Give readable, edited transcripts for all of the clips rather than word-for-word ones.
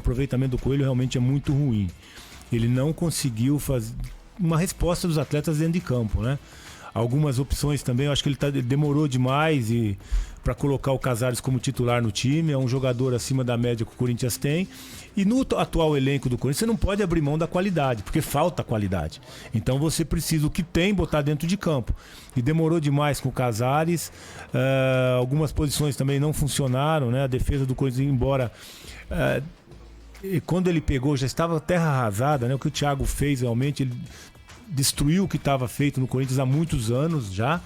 aproveitamento do Coelho realmente é muito ruim. Ele não conseguiu fazer uma resposta dos atletas dentro de campo, né? Algumas opções também, eu acho que ele demorou demais para colocar o Casares como titular no time. É um jogador acima da média que o Corinthians tem. E no atual elenco do Corinthians, você não pode abrir mão da qualidade, porque falta qualidade. Então você precisa, o que tem, botar dentro de campo. E demorou demais com o Casares. Algumas posições também não funcionaram, né? A defesa do Corinthians, embora... quando ele pegou, já estava terra arrasada, né? O que o Thiago fez realmente, ele destruiu o que estava feito no Corinthians há muitos anos já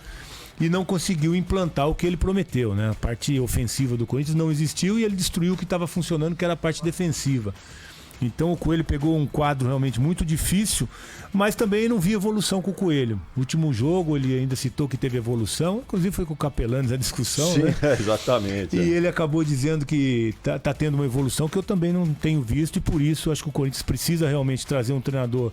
e não conseguiu implantar o que ele prometeu, né? A parte ofensiva do Corinthians não existiu e ele destruiu o que estava funcionando, que era a parte defensiva. Então o Coelho pegou um quadro realmente muito difícil, mas também não vi evolução com o Coelho. No último jogo ele ainda citou que teve evolução, inclusive foi com o Capelanes a discussão. Sim, né? Exatamente. E ele acabou dizendo que tá tendo uma evolução que eu também não tenho visto, e por isso acho que o Corinthians precisa realmente trazer um treinador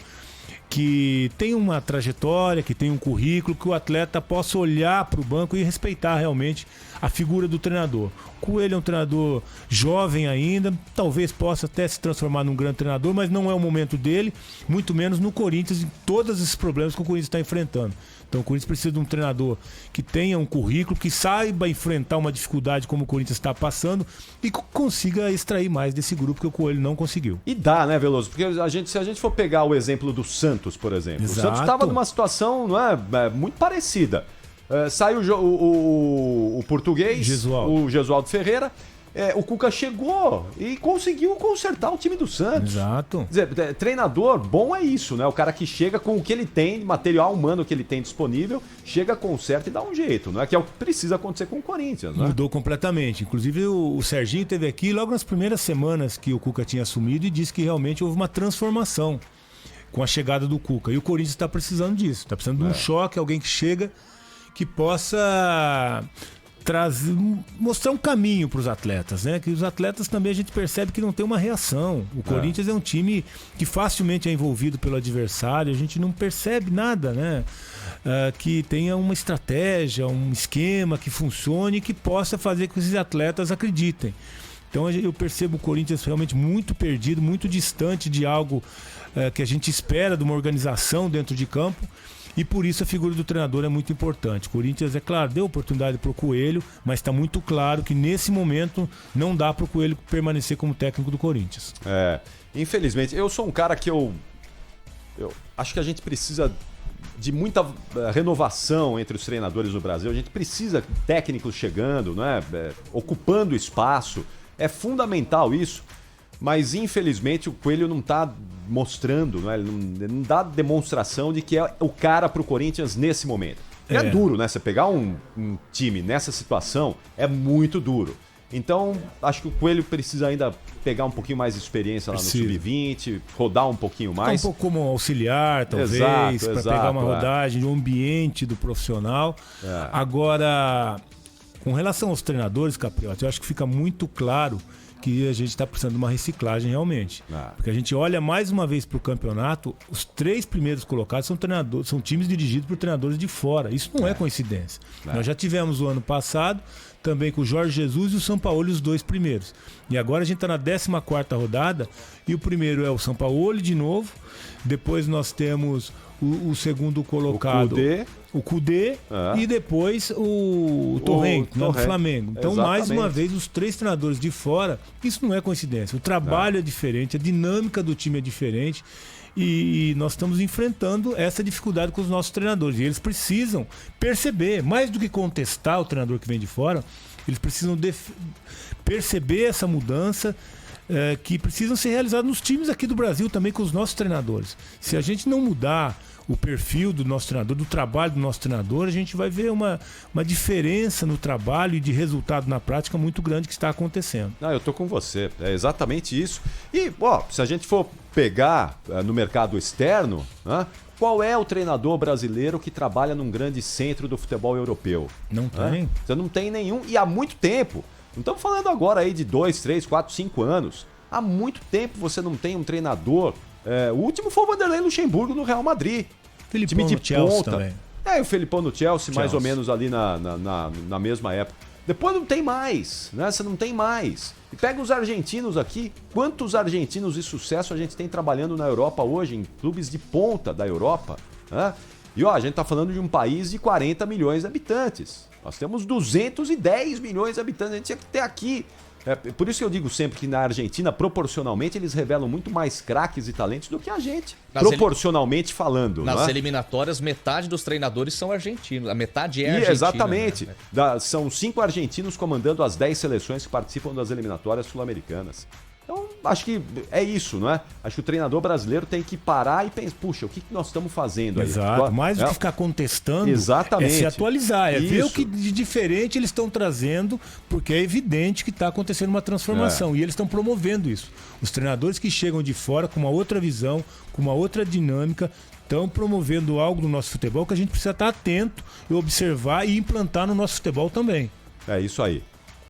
que tem uma trajetória, que tem um currículo, que o atleta possa olhar para o banco e respeitar realmente a figura do treinador. O Coelho é um treinador jovem ainda, talvez possa até se transformar num grande treinador, mas não é o momento dele, muito menos no Corinthians, e todos esses problemas que o Corinthians está enfrentando. Então o Corinthians precisa de um treinador que tenha um currículo, que saiba enfrentar uma dificuldade como o Corinthians está passando e que consiga extrair mais desse grupo que o Coelho não conseguiu. E dá, né, Veloso? Porque se a gente for pegar o exemplo do Santos, por exemplo, Exato. O Santos estava numa situação, não é, muito parecida. Sai o português, o Gesualdo Ferreira. O Cuca chegou e conseguiu consertar o time do Santos. Exato. Quer dizer, treinador bom é isso, né? O cara que chega com o que ele tem, material humano que ele tem disponível, chega, conserta e dá um jeito, não é? Que é o que precisa acontecer com o Corinthians, né? Mudou completamente. Inclusive o Serginho esteve aqui logo nas primeiras semanas que o Cuca tinha assumido e disse que realmente houve uma transformação com a chegada do Cuca. E o Corinthians está precisando disso. Está precisando de um choque, alguém que chega, que possa mostrar um caminho para os atletas, né? Que os atletas também a gente percebe que não tem uma reação. O Corinthians é um time que facilmente é envolvido pelo adversário, a gente não percebe nada, né? Que tenha uma estratégia, um esquema que funcione e que possa fazer com que esses atletas acreditem. Então eu percebo o Corinthians realmente muito perdido, muito distante de algo que a gente espera de uma organização dentro de campo. E por isso a figura do treinador é muito importante. O Corinthians, é claro, deu oportunidade para o Coelho, mas está muito claro que nesse momento não dá para o Coelho permanecer como técnico do Corinthians. Infelizmente. Eu sou um cara que eu acho que a gente precisa de muita renovação entre os treinadores do Brasil. A gente precisa de técnicos chegando, né? Ocupando espaço. É fundamental isso. Mas, infelizmente, o Coelho não está mostrando, né? Ele não dá demonstração de que é o cara para o Corinthians nesse momento. É duro, né? Você pegar um time nessa situação é muito duro. Então, acho que o Coelho precisa ainda pegar um pouquinho mais de experiência lá no Sub-20, rodar um pouquinho mais. Um pouco como auxiliar, talvez, para pegar uma rodagem, um ambiente do profissional. Agora, com relação aos treinadores, Capriotti, eu acho que fica muito claro que a gente está precisando de uma reciclagem realmente. Porque a gente olha mais uma vez para o campeonato, os 3 primeiros colocados são times dirigidos por treinadores de fora. Isso não é coincidência. Nós já tivemos o ano passado, também com o Jorge Jesus e o Sampaoli, os 2 primeiros. E agora a gente está na 14ª rodada, e o primeiro é o Sampaoli de novo, depois nós temos o segundo colocado, o Cudê, e depois o Torrent, do Flamengo. Então, mais uma vez, os 3 treinadores de fora, isso não é coincidência. O trabalho é diferente, a dinâmica do time é diferente, e nós estamos enfrentando essa dificuldade com os nossos treinadores. E eles precisam perceber, mais do que contestar o treinador que vem de fora, eles precisam perceber essa mudança que precisam ser realizadas nos times aqui do Brasil também com os nossos treinadores. Se a gente não mudar o perfil do nosso treinador, do trabalho do nosso treinador, a gente vai ver uma diferença no trabalho e de resultado na prática muito grande que está acontecendo. Eu tô com você, é exatamente isso. E, se a gente for pegar no mercado externo, né, qual é o treinador brasileiro que trabalha num grande centro do futebol europeu? Não tem. Você não tem nenhum, e há muito tempo. Não estamos falando agora aí de 2, 3, 4, 5 anos. Há muito tempo você não tem um treinador. O último foi o Vanderlei Luxemburgo no Real Madrid. Filipão no Chelsea também. O Felipão no Chelsea, mais ou menos ali na mesma época. Depois não tem mais, né? Você não tem mais. E pega os argentinos aqui. Quantos argentinos de sucesso a gente tem trabalhando na Europa hoje, em clubes de ponta da Europa, né? E ó, a gente tá falando de um país de 40 milhões de habitantes. Nós temos 210 milhões de habitantes. A gente tinha que ter aqui. Por isso que eu digo sempre que na Argentina, proporcionalmente, eles revelam muito mais craques e talentos do que a gente. Proporcionalmente falando. Nas né? eliminatórias, metade dos treinadores são argentinos. A metade é argentina. Exatamente. Né? São 5 argentinos comandando as 10 seleções que participam das eliminatórias sul-americanas. Então, acho que é isso, não é? Acho que o treinador brasileiro tem que parar e pensar, puxa, o que nós estamos fazendo aí? Exato, mais do que ficar contestando, exatamente. É se atualizar, isso. Ver o que de diferente eles estão trazendo, porque é evidente que está acontecendo uma transformação, e eles estão promovendo isso. Os treinadores que chegam de fora com uma outra visão, com uma outra dinâmica, estão promovendo algo no nosso futebol que a gente precisa estar atento e observar e implantar no nosso futebol também. É isso aí.